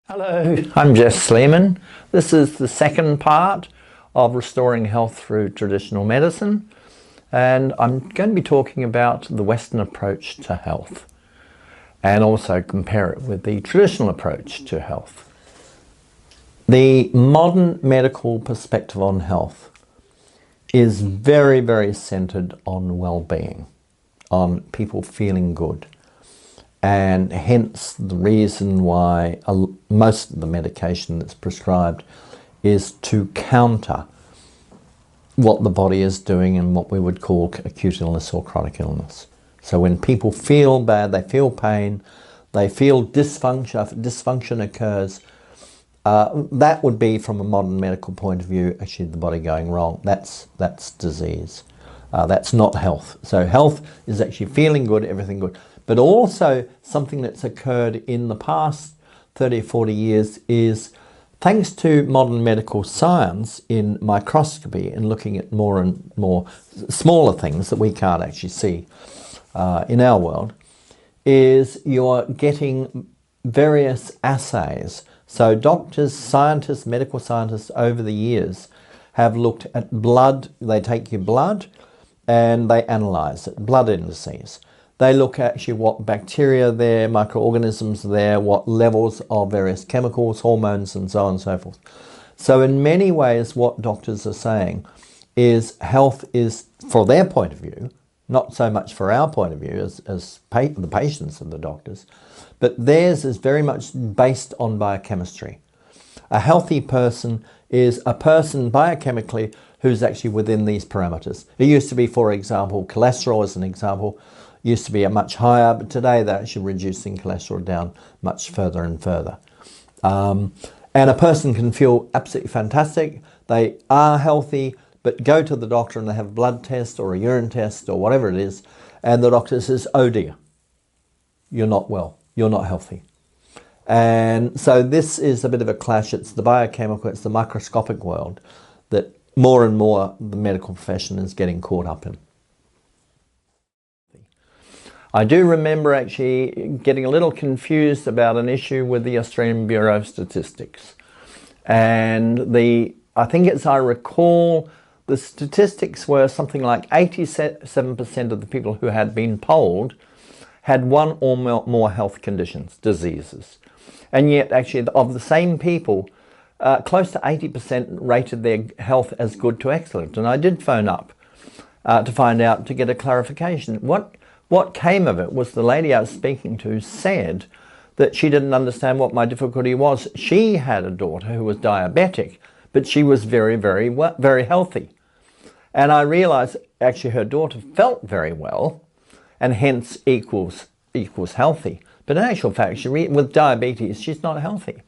Hello, I'm Sleeman. This is the second part of restoring health through traditional medicine, and I'm going to be talking about the Western approach to health and also compare it with the traditional approach to health. The modern medical perspective on health is very, very centered on well-being, on people feeling good. And hence the reason why most of the medication that's prescribed is to counter what the body is doing in what we would call acute illness or chronic illness. So when people feel bad, they feel pain, they feel dysfunction, if dysfunction occurs, that would be, from a modern medical point of view, actually the body going wrong. That's disease. That's not health. So health is actually feeling good, everything good. But also something that's occurred in the past 30 or 40 years is, thanks to modern medical science in microscopy and looking at more and more smaller things that we can't actually see in our world, is you're getting various assays. So doctors, scientists, medical scientists over the years have looked at blood. They take your blood and they analyze it, blood indices. They look at actually what bacteria there, microorganisms there, what levels of various chemicals, hormones, and so on and so forth. So in many ways, what doctors are saying is health is, for their point of view, not so much for our point of view as the patients and the doctors, but theirs is very much based on biochemistry. A healthy person is a person biochemically who's actually within these parameters. It used to be, for example, cholesterol as an example, used to be a much higher, but today they're actually reducing cholesterol down much further and further. And a person can feel absolutely fantastic. They are healthy, but go to the doctor and they have a blood test or a urine test or whatever it is, and the doctor says, oh dear, you're not well, you're not healthy. And so this is a bit of a clash. It's the biochemical, it's the microscopic world that more and more the medical profession is getting caught up in. I do remember actually getting a little confused about an issue with the Australian Bureau of Statistics. And I think as I recall, the statistics were something like 87% of the people who had been polled had one or more health conditions, diseases. And yet actually of the same people, close to 80% rated their health as good to excellent. And I did phone up to find out, to get a clarification. What came of it was the lady I was speaking to said that she didn't understand what my difficulty was. She had a daughter who was diabetic, but she was very, very, very healthy. And I realized actually her daughter felt very well and hence equals healthy. But in actual fact, with diabetes, she's not healthy.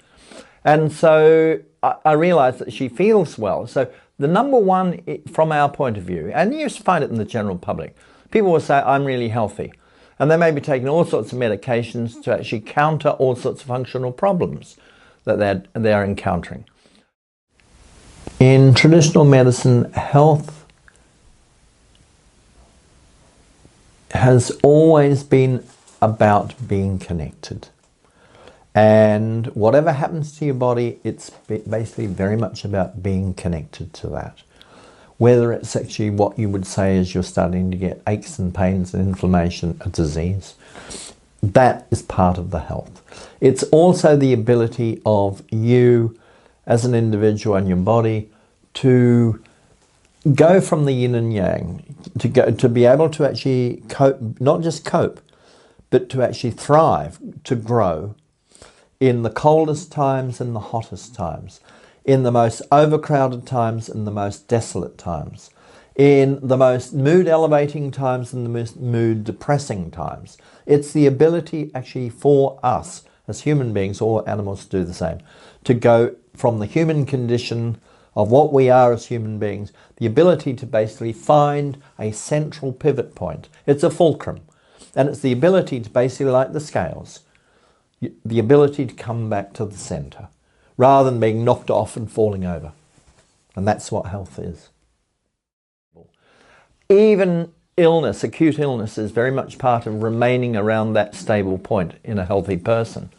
And so I realized that she feels well. So the number one, from our point of view, and you just find it in the general public, people will say, I'm really healthy. And they may be taking all sorts of medications to actually counter all sorts of functional problems that they're encountering. In traditional medicine, health has always been about being connected. And whatever happens to your body, it's basically very much about being connected to that. Whether it's actually what you would say is you're starting to get aches and pains and inflammation, a disease, that is part of the health. It's also the ability of you as an individual and your body to go from the yin and yang, to be able to actually cope, not just cope, but to actually thrive, to grow in the coldest times and the hottest times, in the most overcrowded times and the most desolate times, in the most mood elevating times and the most mood depressing times. It's the ability actually for us as human beings, or animals do the same, to go from the human condition of what we are as human beings, the ability to basically find a central pivot point. It's a fulcrum. And it's the ability to basically, like the scales, the ability to come back to the center, rather than being knocked off and falling over. And that's what health is. Even illness, acute illness, is very much part of remaining around that stable point in a healthy person.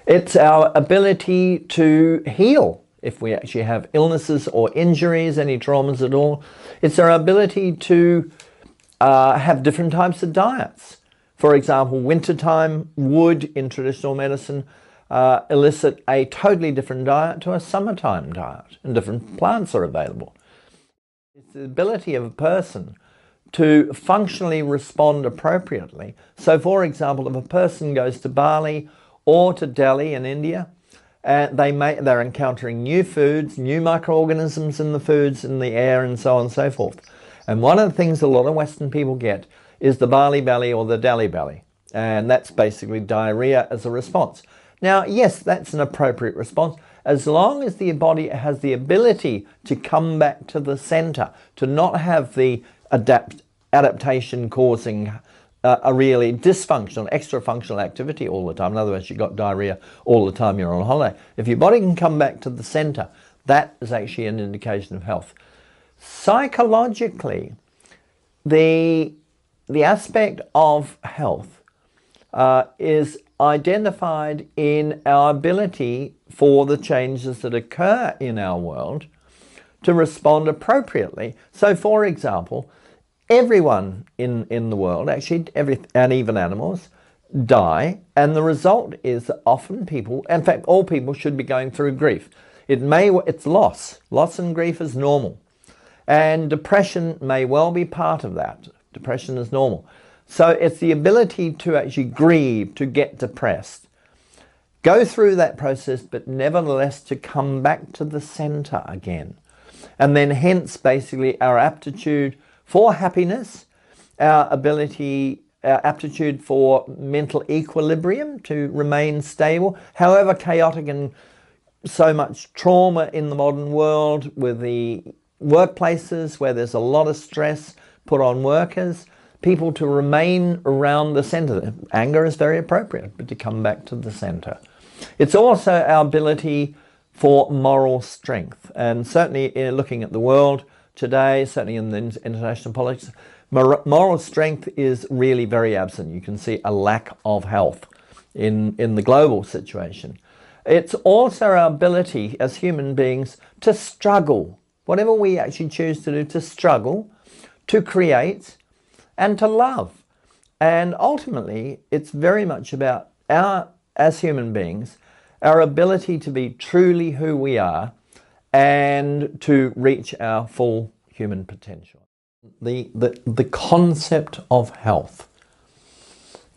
It's our ability to heal if we actually have illnesses or injuries, any traumas at all. It's our ability to have different types of diets. For example, wintertime would, in traditional medicine, elicit a totally different diet to a summertime diet, and different plants are available. It's the ability of a person to functionally respond appropriately. So, for example, if a person goes to Bali or to Delhi in India, and they're encountering new foods, new microorganisms in the foods, in the air, and so on and so forth. And one of the things a lot of Western people get is the Bali belly or the Delhi belly. And that's basically diarrhea as a response. Now, yes, that's an appropriate response, as long as the body has the ability to come back to the center, to not have the adaptation causing a really dysfunctional, extra functional activity all the time. In other words, you've got diarrhea all the time you're on holiday. If your body can come back to the center, that is actually an indication of health. Psychologically, the aspect of health is identified in our ability for the changes that occur in our world to respond appropriately. So, for example, everyone in the world, actually, and even animals, die, and the result is that often people, in fact, all people should be going through grief. It's loss. Loss and grief is normal. And depression may well be part of that. Depression is normal. So it's the ability to actually grieve, to get depressed, go through that process, but nevertheless to come back to the center again. And then hence basically our aptitude for happiness, our aptitude for mental equilibrium, to remain stable, however chaotic and so much trauma in the modern world with the workplaces where there's a lot of stress put on workers, people to remain around the center. Anger is very appropriate, but to come back to the center. It's also our ability for moral strength. And certainly looking at the world today, certainly in the international politics, moral strength is really very absent. You can see a lack of health in the global situation. It's also our ability as human beings to struggle, whatever we actually choose to do, to struggle, to create, and to love. And ultimately, it's very much about as human beings, our ability to be truly who we are and to reach our full human potential. The concept of health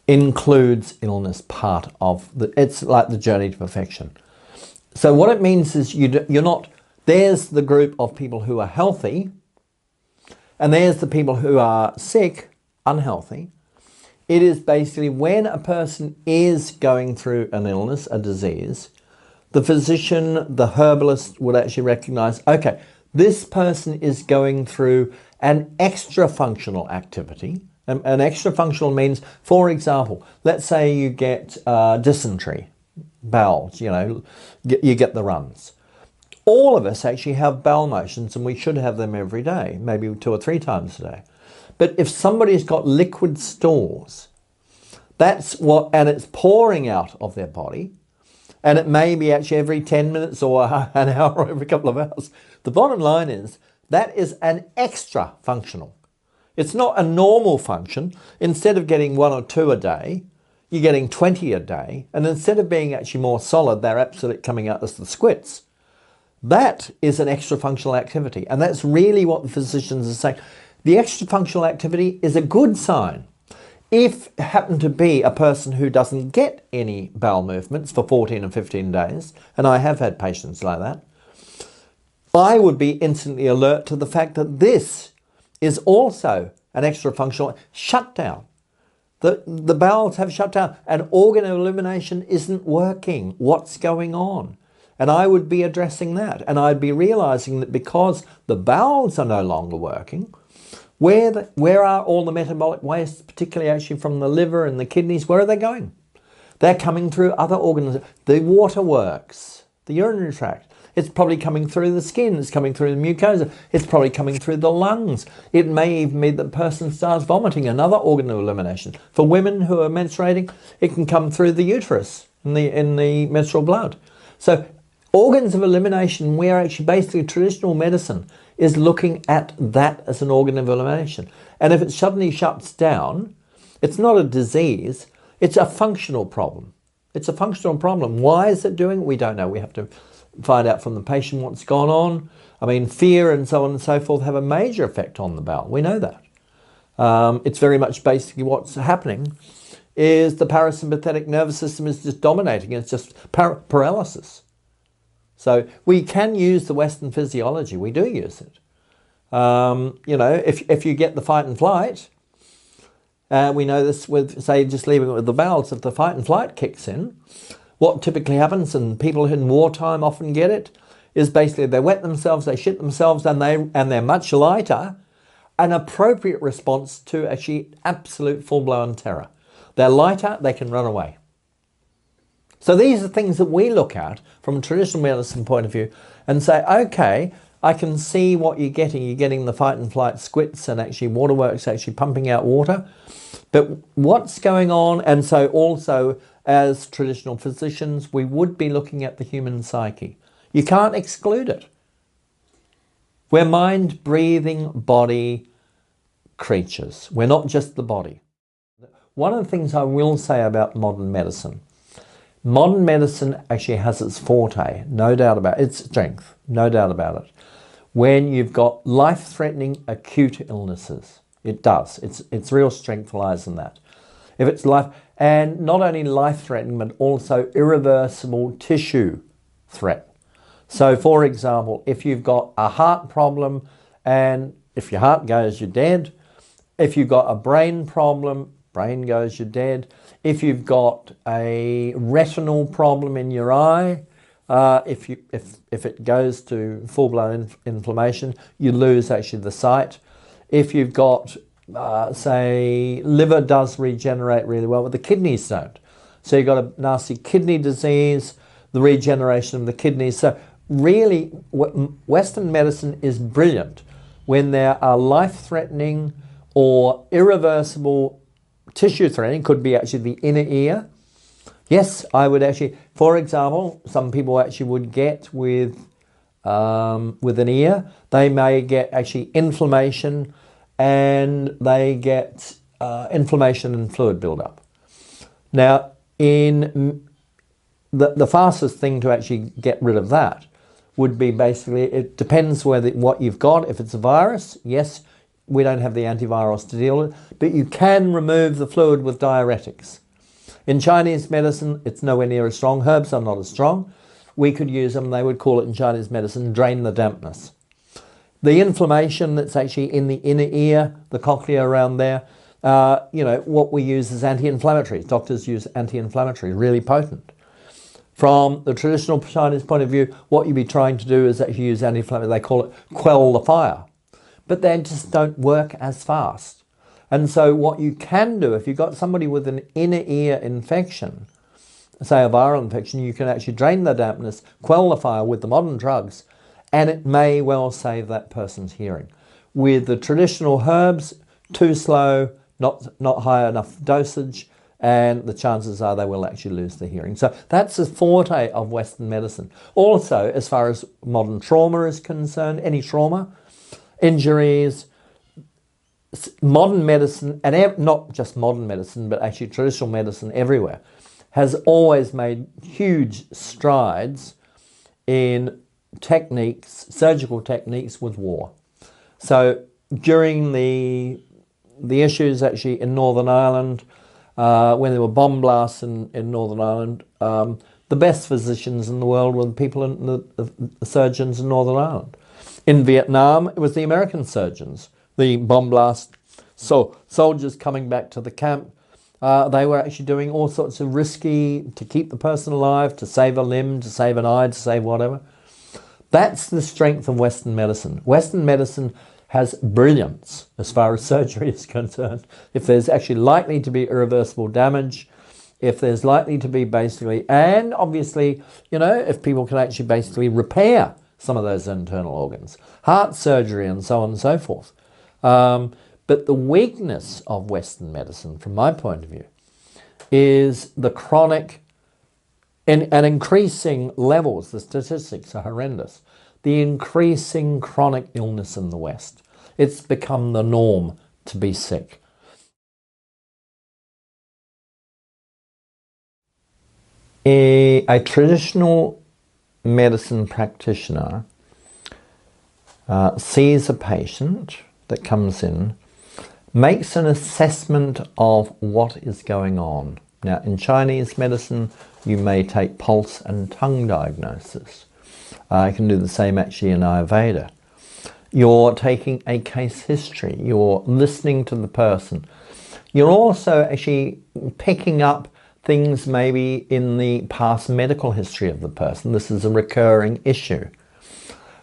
includes illness part of it's like the journey to perfection. So what it means is there's the group of people who are healthy, and there's the people who are sick, unhealthy. It is basically when a person is going through an illness, a disease, the physician, the herbalist would actually recognize, okay, this person is going through an extra functional activity. An extra functional means, for example, let's say you get dysentery, bowels, you get the runs. All of us actually have bowel motions, and we should have them every day, maybe 2 or 3 times a day. But if somebody's got liquid stools, and it's pouring out of their body, and it may be actually every 10 minutes or an hour or every couple of hours. The bottom line is that is an extra functional. It's not a normal function. Instead of getting 1 or 2 a day, you're getting 20 a day. And instead of being actually more solid, they're absolutely coming out as the squits. That is an extra functional activity. And that's really what the physicians are saying. The extra functional activity is a good sign. If it happened to be a person who doesn't get any bowel movements for 14 or 15 days, and I have had patients like that, I would be instantly alert to the fact that this is also an extra functional shutdown. The bowels have shut down and organ elimination isn't working. What's going on? And I would be addressing that, and I'd be realizing that because the bowels are no longer working, where are all the metabolic wastes, particularly actually from the liver and the kidneys, where are they going? They're coming through other organs. The waterworks, the urinary tract. It's probably coming through the skin. It's coming through the mucosa. It's probably coming through the lungs. It may even be that the person starts vomiting, another organ of elimination. For women who are menstruating, it can come through the uterus. in the menstrual blood. So organs of elimination, we're actually basically traditional medicine is looking at that as an organ of elimination. And if it suddenly shuts down, it's not a disease, it's a functional problem. It's a functional problem. Why is it doing it? We don't know. We have to find out from the patient what's gone on. I mean, fear and so on and so forth have a major effect on the bowel. We know that. It's very much basically what's happening is the parasympathetic nervous system is just dominating. It's just paralysis. So we can use the Western physiology. We do use it. You know, if you get the fight and flight, we know this with, say, just leaving it with the bowels, if the fight and flight kicks in, what typically happens, and people in wartime often get it, is basically they wet themselves, they shit themselves, and they're much lighter, an appropriate response to actually absolute full-blown terror. They're lighter, they can run away. So these are things that we look at from a traditional medicine point of view and say, okay, I can see what you're getting. You're getting the fight and flight squits and actually waterworks actually pumping out water. But what's going on? And so also as traditional physicians, we would be looking at the human psyche. You can't exclude it. We're mind, breathing, body creatures. We're not just the body. One of the things I will say about modern medicine actually has its forte, no doubt about it, its strength, no doubt about it. When you've got life-threatening acute illnesses, it does. Its real strength lies in that. If it's life, and not only life-threatening, but also irreversible tissue threat. So, for example, if you've got a heart problem, and if your heart goes, you're dead. If you've got a brain problem, brain goes, you're dead. If you've got a retinal problem in your eye, if it goes to full-blown inflammation, you lose actually the sight. If you've got, say, liver does regenerate really well, but the kidneys don't. So you've got a nasty kidney disease, the regeneration of the kidneys. So really, Western medicine is brilliant when there are life-threatening or irreversible tissue threatening, could be actually the inner ear. Yes, I would actually, for example, some people actually would get with an ear, they may get actually inflammation, and they get inflammation and fluid buildup. Now, in the fastest thing to actually get rid of that would be basically, it depends what you've got. If it's a virus, yes, we don't have the antivirals to deal with, but you can remove the fluid with diuretics. In Chinese medicine, it's nowhere near as strong. Herbs are not as strong. We could use them, they would call it in Chinese medicine, drain the dampness. The inflammation that's actually in the inner ear, the cochlea around there, you know, what we use is anti-inflammatories. Doctors use anti-inflammatories, really potent. From the traditional Chinese point of view, what you'd be trying to do is actually use anti-inflammatory. They call it quell the fire. But they just don't work as fast. And so what you can do, if you've got somebody with an inner ear infection, say a viral infection, you can actually drain the dampness, quell the fire with the modern drugs, and it may well save that person's hearing. With the traditional herbs, too slow, not high enough dosage, and the chances are they will actually lose the hearing. So that's the forte of Western medicine. Also, as far as modern trauma is concerned, any trauma, injuries, modern medicine, and not just modern medicine, but actually traditional medicine everywhere, has always made huge strides in techniques, surgical techniques with war. So during the issues actually in Northern Ireland, when there were bomb blasts in Northern Ireland, the best physicians in the world were the people, the surgeons in Northern Ireland. In Vietnam, it was the American surgeons. The bomb blast, so soldiers coming back to the camp, they were actually doing all sorts of risky, to keep the person alive, to save a limb, to save an eye, to save whatever. That's the strength of Western medicine. Western medicine has brilliance as far as surgery is concerned. If there's actually likely to be irreversible damage, if there's likely to be basically, and obviously, you know, if people can actually basically repair some of those internal organs, heart surgery and so on and so forth. But the weakness of Western medicine, from my point of view, is the chronic and increasing levels. The statistics are horrendous. The increasing chronic illness in the West. It's become the norm to be sick. A traditional medicine practitioner sees a patient that comes in, makes an assessment of what is going on. Now, in Chinese medicine, you may take pulse and tongue diagnosis. I can do the same actually in Ayurveda. You're taking a case history. You're listening to the person. You're also actually picking up things maybe in the past medical history of the person. This is a recurring issue.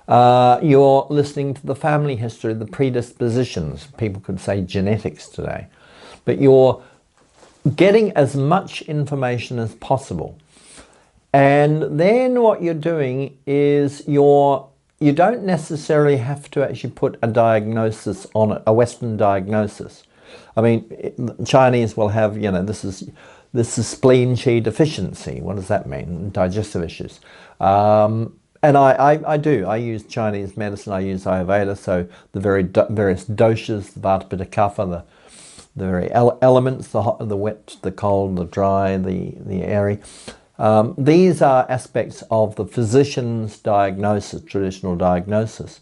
You're listening to the family history, the predispositions. People could say genetics today. But you're getting as much information as possible. And then what you're doing is you don't necessarily have to actually put a diagnosis on it, a Western diagnosis. I mean, Chinese will have, you know, this is spleen qi deficiency. What does that mean? Digestive issues. And I use Chinese medicine. I use Ayurveda, so the various doshas, the Vata, Pitta, Kapha, the very elements, the hot, the wet, the cold, the dry, the airy. These are aspects of the physician's diagnosis, traditional diagnosis.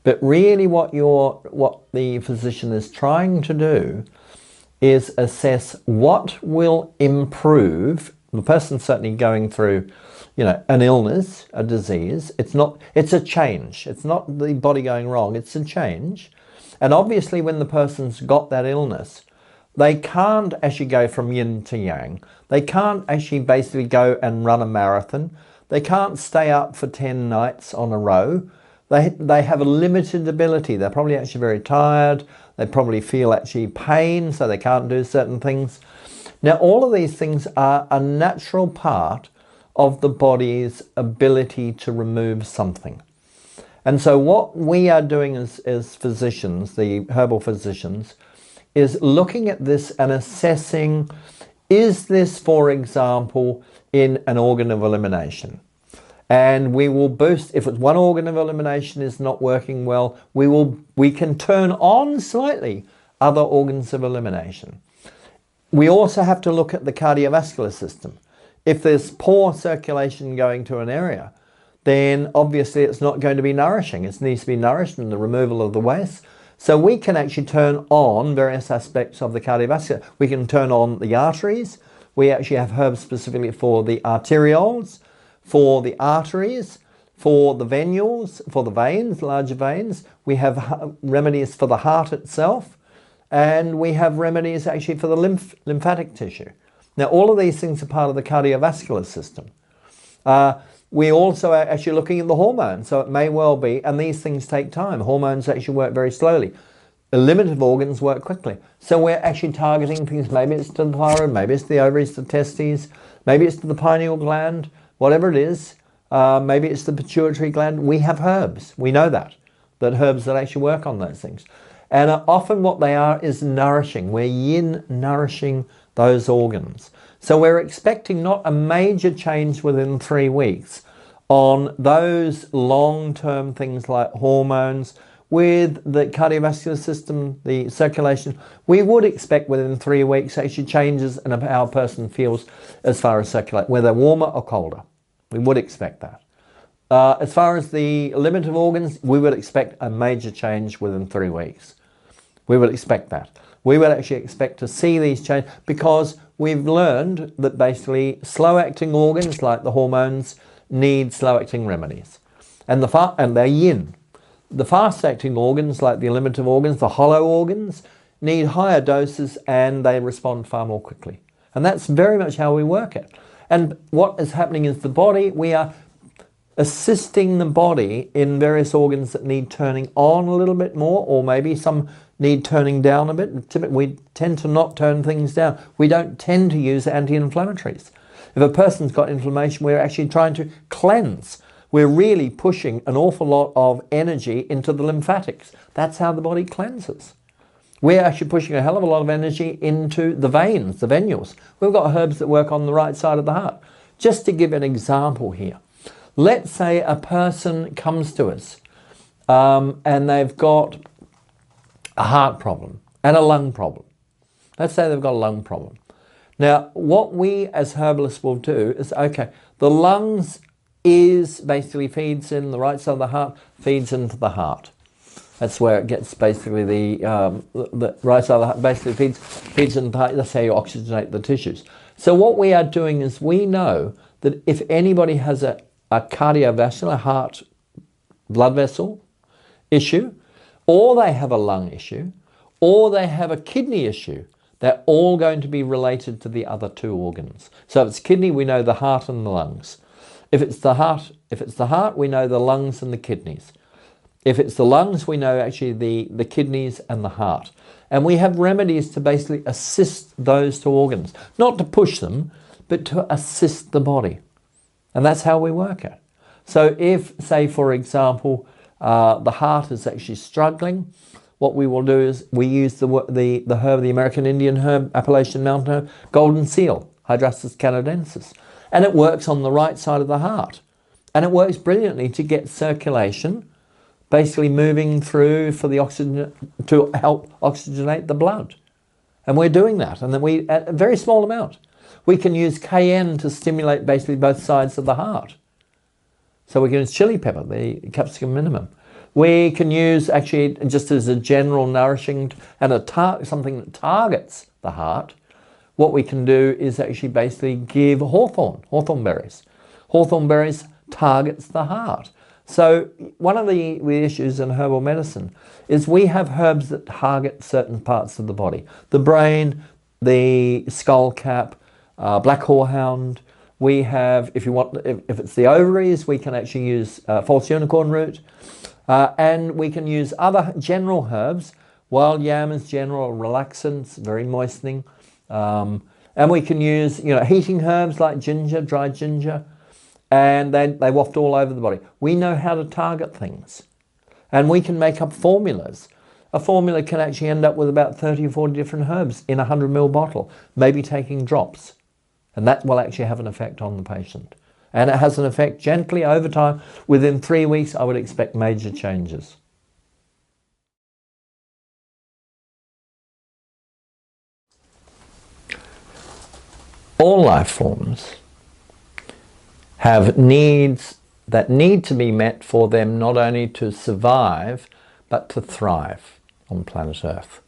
But really what the physician is trying to do is assess what will improve. The person's certainly going through, you know, an illness, a disease. It's a change. It's not the body going wrong, it's a change. And obviously when the person's got that illness, they can't actually go from yin to yang. They can't actually basically go and run a marathon. They can't stay up for 10 nights on a row. They have a limited ability. They're probably actually very tired. They probably feel actually pain, so they can't do certain things. Now, all of these things are a natural part of the body's ability to remove something. And so what we are doing as physicians, the herbal physicians, is looking at this and assessing, is this, for example, in an organ of elimination? And we will boost, if it's one organ of elimination is not working well, we can turn on slightly other organs of elimination. We also have to look at the cardiovascular system. If there's poor circulation going to an area, then obviously it's not going to be nourishing. It needs to be nourished in the removal of the waste. So we can actually turn on various aspects of the cardiovascular. We can turn on the arteries. We actually have herbs specifically for the arterioles, for the arteries, for the venules, for the veins, larger veins. We have remedies for the heart itself, and we have remedies actually for the lymphatic tissue. Now, all of these things are part of the cardiovascular system. We also are actually looking at the hormones, so it may well be, and these things take time. Hormones actually work very slowly. Eliminative organs work quickly. So we're actually targeting things, maybe it's to the thyroid, maybe it's the ovaries, the testes, maybe it's to the pineal gland, whatever it is, maybe it's the pituitary gland. We have herbs. We know that herbs that actually work on those things. And often what they are is nourishing. We're yin nourishing those organs. So we're expecting not a major change within 3 weeks on those long-term things like hormones. With the cardiovascular system, the circulation, we would expect within 3 weeks actually changes in how a person feels as far as circulate, whether warmer or colder. We would expect that. As far as the eliminative organs, we would expect a major change within 3 weeks. We would expect that. We would actually expect to see these changes because we've learned that basically slow-acting organs like the hormones need slow-acting remedies. And they're yin. The fast-acting organs like the eliminative organs, the hollow organs, need higher doses and they respond far more quickly. And that's very much how we work it. And what is happening is the body, we are assisting the body in various organs that need turning on a little bit more, or maybe some need turning down a bit. Typically, we tend to not turn things down. We don't tend to use anti-inflammatories. If a person's got inflammation, we're actually trying to cleanse. We're really pushing an awful lot of energy into the lymphatics. That's how the body cleanses. We're actually pushing a hell of a lot of energy into the veins, the venules. We've got herbs that work on the right side of the heart. Just to give an example here, let's say a person comes to us and they've got a heart problem and a lung problem. Let's say they've got a lung problem. Now, what we as herbalists will do is, okay, the lungs is basically feeds in the right side of the heart, feeds into the heart. That's where it gets basically the right side of the heart basically feeds into the heart. That's how you oxygenate the tissues. So what we are doing is we know that if anybody has a cardiovascular heart blood vessel issue, or they have a lung issue, or they have a kidney issue, they're all going to be related to the other two organs. So if it's kidney, we know the heart and the lungs. If it's the heart, we know the lungs and the kidneys. If it's the lungs, we know actually the kidneys and the heart. And we have remedies to basically assist those two organs, not to push them, but to assist the body. And that's how we work it. So if, say, for example, the heart is actually struggling, what we will do is we use the herb, the American Indian herb, Appalachian Mountain herb, golden seal, Hydrastis canadensis. And it works on the right side of the heart. And it works brilliantly to get circulation basically moving through for the oxygen, to help oxygenate the blood. And we're doing that. And then we, at a very small amount, we can use cayenne to stimulate basically both sides of the heart. So we can use chili pepper, the capsicum minimum. We can use actually just as a general nourishing and something that targets the heart. What we can do is actually basically give hawthorn berries. Hawthorn berries targets the heart. So one of the issues in herbal medicine is we have herbs that target certain parts of the body. The brain, the skull cap, black horehound. We have, if it's the ovaries, we can actually use false unicorn root. And we can use other general herbs. Wild yam is general, relaxants, very moistening. And we can use, heating herbs like ginger, dried ginger, and they waft all over the body. We know how to target things. And we can make up formulas. A formula can actually end up with about 30 or 40 different herbs in a 100 ml bottle, maybe taking drops. And that will actually have an effect on the patient. And it has an effect gently over time. Within 3 weeks, I would expect major changes. All life forms have needs that need to be met for them not only to survive, but to thrive on planet Earth.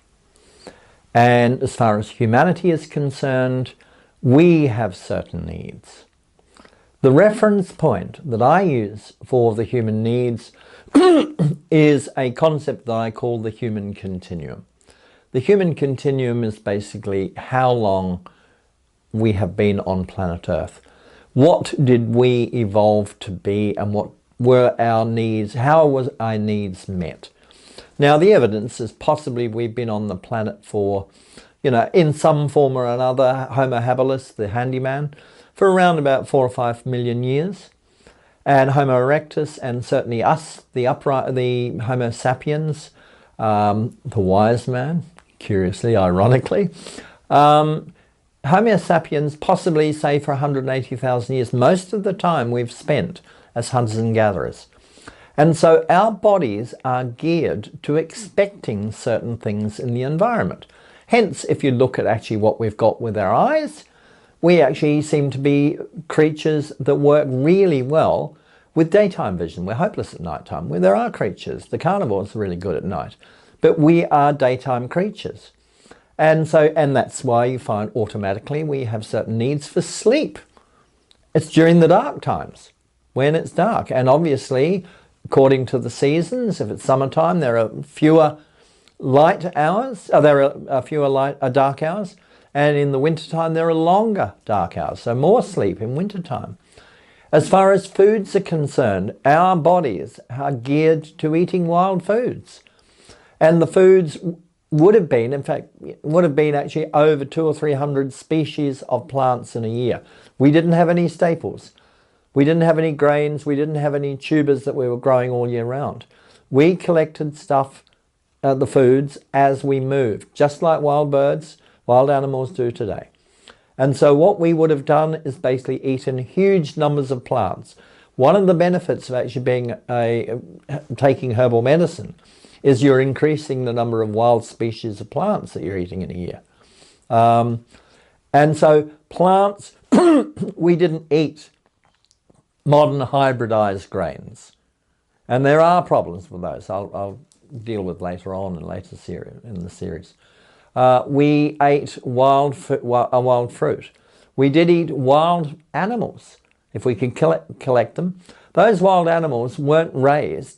And as far as humanity is concerned, we have certain needs. The reference point that I use for the human needs is a concept that I call the human continuum. The human continuum is basically how long we have been on planet Earth. What did we evolve to be, and what were our needs? How was our needs met? Now, the evidence is possibly we've been on the planet for, in some form or another, Homo habilis, the handyman, for around about 4 or 5 million years. And Homo erectus, and certainly us, the Homo sapiens, the wise man, curiously, ironically. Homo sapiens, possibly, say, for 180,000 years, most of the time we've spent as hunters and gatherers. And so our bodies are geared to expecting certain things in the environment. Hence, if you look at actually what we've got with our eyes, we actually seem to be creatures that work really well with daytime vision. We're hopeless at nighttime. Well, there are creatures, the carnivores are really good at night, but we are daytime creatures. And that's why you find automatically we have certain needs for sleep. It's during the dark times when it's dark. And obviously, according to the seasons, if it's summertime, there are fewer light hours, dark hours. And in the wintertime, there are longer dark hours, so more sleep in wintertime. As far as foods are concerned, our bodies are geared to eating wild foods. And the foods would have been actually over 200 or 300 species of plants in a year. We didn't have any staples. We didn't have any grains. We didn't have any tubers that we were growing all year round. We collected stuff, the foods, as we moved, just like wild birds, wild animals do today. And so what we would have done is basically eaten huge numbers of plants. One of the benefits of actually taking herbal medicine is you're increasing the number of wild species of plants that you're eating in a year. And so plants, we didn't eat modern hybridized grains. And there are problems with those. I'll deal with later on in the series. We ate wild fruit. We did eat wild animals, if we could collect them. Those wild animals weren't raised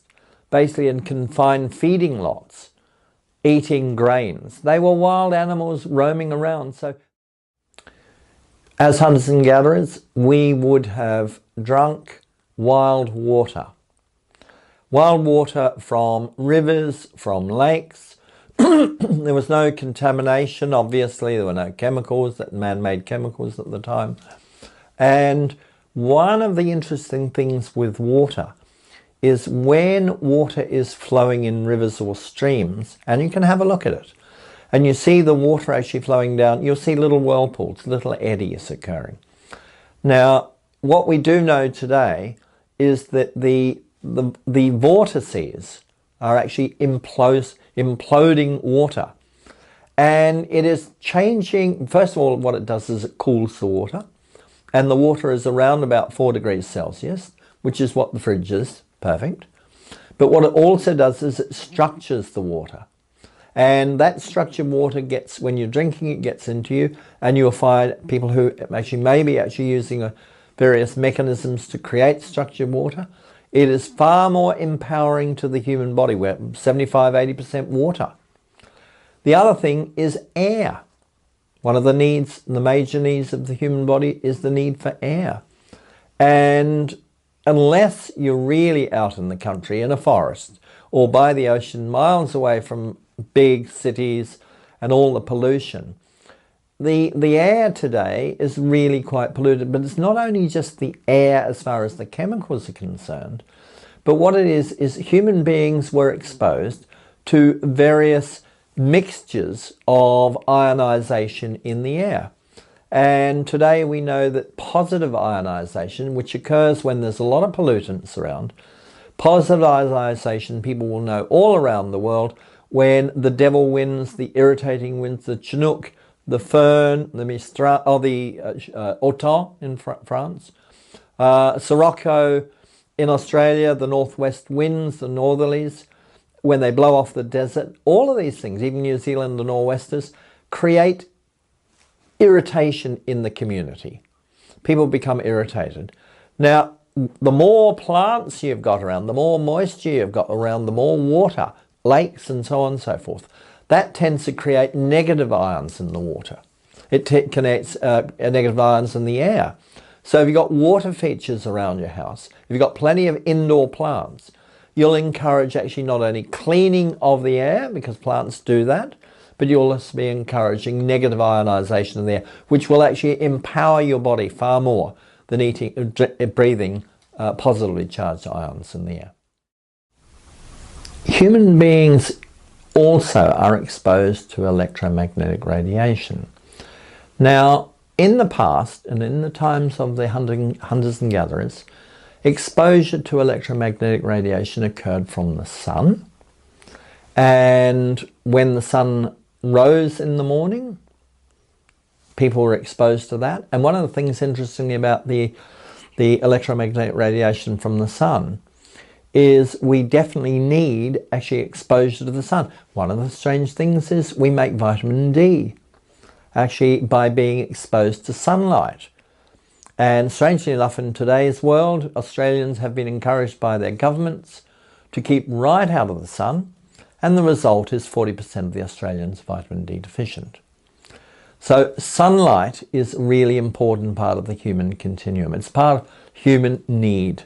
basically in confined feeding lots, eating grains. They were wild animals roaming around. So as hunters and gatherers, we would have drunk wild water. Wild water from rivers, from lakes. There was no contamination, obviously. There were no chemicals, man-made chemicals at the time. And one of the interesting things with water is when water is flowing in rivers or streams, and you can have a look at it, and you see the water actually flowing down, you'll see little whirlpools, little eddies occurring. Now, what we do know today is that the vortices are actually imploding water. And it is changing. First of all, what it does is it cools the water. And the water is around about 4 degrees Celsius, which is what the fridge is. Perfect. But what it also does is it structures the water. And that structured water gets, when you're drinking, it gets into you. And you'll find people who actually may be using various mechanisms to create structured water. It is far more empowering to the human body. We're 75–80% water. The other thing is air. One of the needs, the major needs of the human body is the need for air. And unless you're really out in the country, in a forest, or by the ocean, miles away from big cities and all the pollution, the air today is really quite polluted. But it's not only just the air as far as the chemicals are concerned, but what it is human beings were exposed to various mixtures of ionization in the air. And today we know that positive ionization, which occurs when there's a lot of pollutants around, positive ionization, people will know all around the world, when the devil winds, the irritating winds, the chinook, the fern, the mistral, or the automne in France, sirocco in Australia, the northwest winds, the northerlies, when they blow off the desert, all of these things, even New Zealand, the nor'westers, create irritation in the community. People become irritated. Now, the more plants you've got around, the more moisture you've got around, the more water, lakes and so on and so forth, that tends to create negative ions in the water. It connects negative ions in the air. So if you've got water features around your house, if you've got plenty of indoor plants, you'll encourage actually not only cleaning of the air, because plants do that, but you'll also be encouraging negative ionization in the air, which will actually empower your body far more than breathing positively charged ions in the air. Human beings also are exposed to electromagnetic radiation. Now, in the past, and in the times of the hunters and gatherers, exposure to electromagnetic radiation occurred from the sun. And when the sun rose in the morning, people were exposed to that. And one of the things, interestingly, about the electromagnetic radiation from the sun is we definitely need actually exposure to the sun. One of the strange things is we make vitamin D actually by being exposed to sunlight. And strangely enough, in today's world, Australians have been encouraged by their governments to keep right out of the sun, and the result is 40% of the Australians are vitamin D deficient. So sunlight is a really important part of the human continuum. It's part of human need.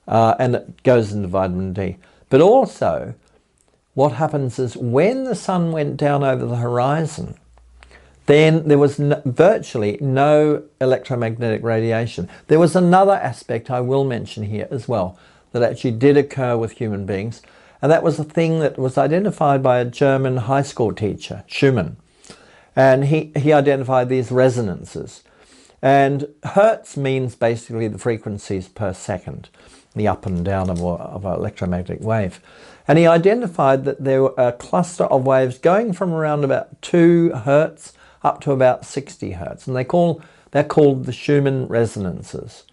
And it goes into vitamin D. But also, what happens is when the sun went down over the horizon, then there was virtually no electromagnetic radiation. There was another aspect I will mention here as well that actually did occur with human beings, and that was a thing that was identified by a German high school teacher, Sleeman. And he identified these resonances. And hertz means basically the frequencies per second, the up and down of an electromagnetic wave. And he identified that there were a cluster of waves going from around about 2 hertz up to about 60 hertz. And they're called the Schumann resonances.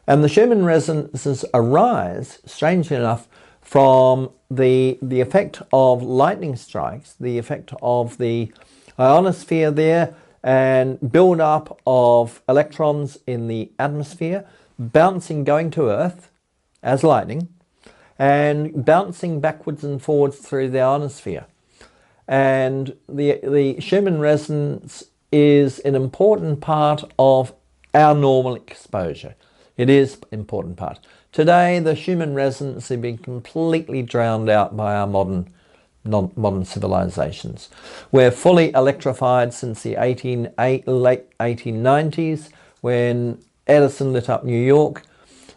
And the Schumann resonances arise, strangely enough, from the effect of lightning strikes, the effect of the ionosphere there, and build up of electrons in the atmosphere, bouncing, going to Earth as lightning, and bouncing backwards and forwards through the ionosphere. And the Schumann resonance is an important part of our normal exposure. It is an important part. Today, the Schumann resonance has been completely drowned out by our modern civilizations. We're fully electrified since the late 1890s, when Edison lit up New York.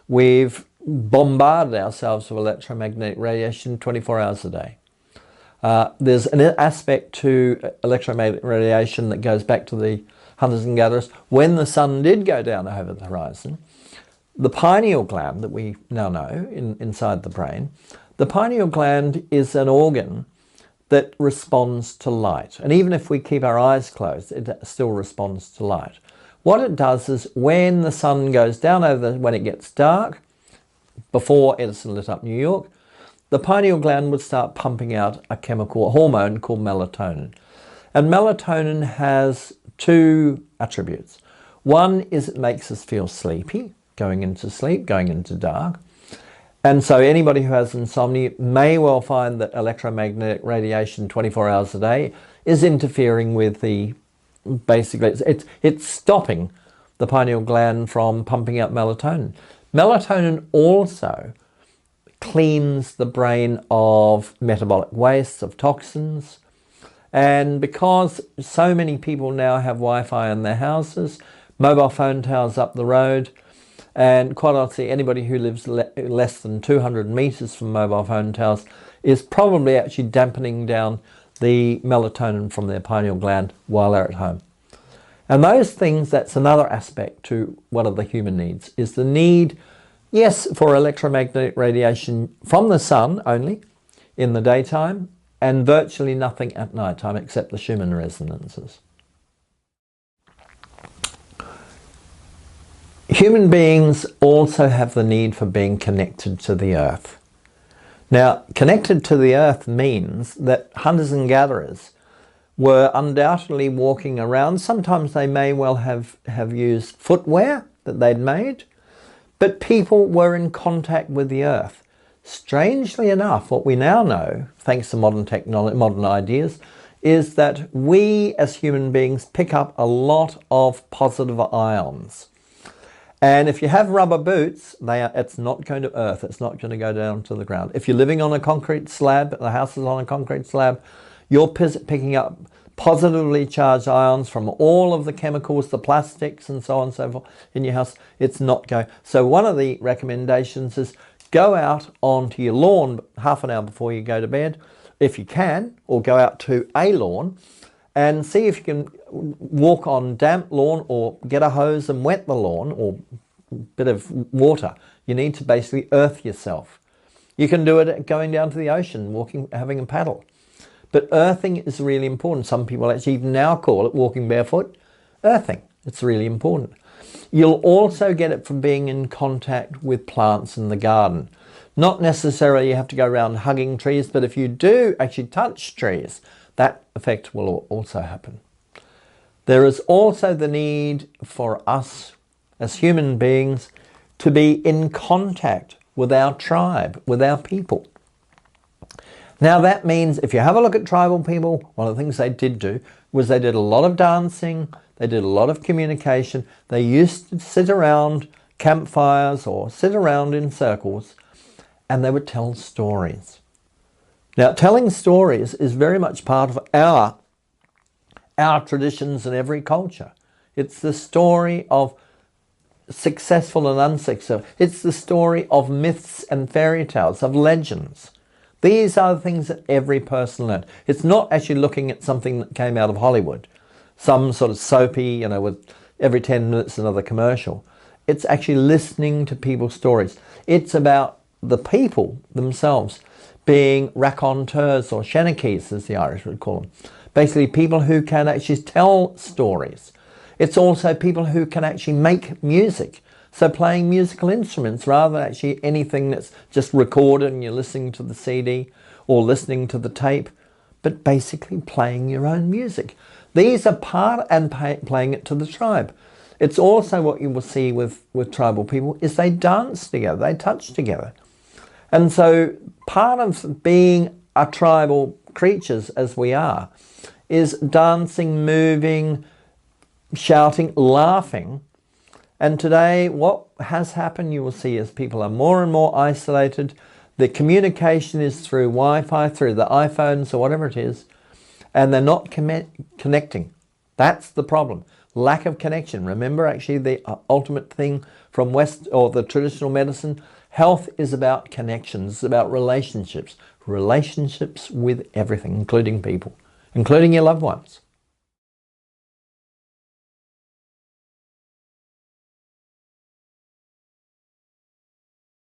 We've bombarded ourselves with electromagnetic radiation 24 hours a day. There's an aspect to electromagnetic radiation that goes back to the hunters and gatherers. When the sun did go down over the horizon, the pineal gland that we now know inside the brain, the pineal gland is an organ that responds to light. And even if we keep our eyes closed, it still responds to light. What it does is when the sun goes down when it gets dark, before Edison lit up New York, the pineal gland would start pumping out a hormone called melatonin. And melatonin has 2 attributes. One is it makes us feel sleepy, going into sleep, going into dark. And so anybody who has insomnia may well find that electromagnetic radiation 24 hours a day is interfering with basically it's stopping the pineal gland from pumping out melatonin. Melatonin also cleans the brain of metabolic waste, of toxins. And because so many people now have Wi-Fi in their houses, mobile phone towers up the road, and quite honestly, anybody who lives less than 200 meters from mobile phone towers is probably actually dampening down the melatonin from their pineal gland while they're at home. And those things, that's another aspect to one of the human needs, is the need, yes, for electromagnetic radiation from the sun only in the daytime, and virtually nothing at night time except the Schumann resonances. Human beings also have the need for being connected to the earth. Now, connected to the earth means that hunters and gatherers were undoubtedly walking around. Sometimes they may well have used footwear that they'd made, but people were in contact with the earth. Strangely enough, what we now know, thanks to modern technology, modern ideas, is that we as human beings pick up a lot of positive ions. And if you have rubber boots, it's not going to earth, it's not going to go down to the ground. If you're living on a concrete slab, the house is on a concrete slab, you're picking up positively charged ions from all of the chemicals, the plastics and so on and so forth in your house. It's not going. So one of the recommendations is go out onto your lawn half an hour before you go to bed, if you can, or go out to a lawn and see if you can walk on damp lawn or get a hose and wet the lawn or a bit of water. You need to basically earth yourself. You can do it going down to the ocean, walking, having a paddle. But earthing is really important. Some people actually even now call it walking barefoot earthing. It's really important. You'll also get it from being in contact with plants in the garden. Not necessarily you have to go around hugging trees, but if you do actually touch trees, that effect will also happen. There is also the need for us as human beings to be in contact with our tribe, with our people. Now that means if you have a look at tribal people, one of the things they did do was they did a lot of dancing, they did a lot of communication, they used to sit around campfires or sit around in circles and they would tell stories. Now, telling stories is very much part of our traditions in every culture. It's the story of successful and unsuccessful. It's the story of myths and fairy tales, of legends. These are the things that every person learned. It's not actually looking at something that came out of Hollywood. some sort of soapy, with every 10 minutes another commercial. It's actually listening to people's stories. It's about the people themselves being raconteurs or shanakees, as the Irish would call them. Basically people who can actually tell stories. It's also people who can actually make music. So playing musical instruments rather than actually anything that's just recorded and you're listening to the CD or listening to the tape, but basically playing your own music. These are part and playing it to the tribe. It's also what you will see with tribal people is they dance together, they touch together. And so part of being a tribal creatures as we are is dancing, moving, shouting, laughing. And today what has happened, you will see, is people are more and more isolated. The communication is through Wi-Fi, through the iPhones or whatever it is, and they're not connecting. That's the problem. Lack of connection. Remember, actually, the ultimate thing from West or the traditional medicine, health is about connections, it's about relationships. Relationships with everything, including people, including your loved ones.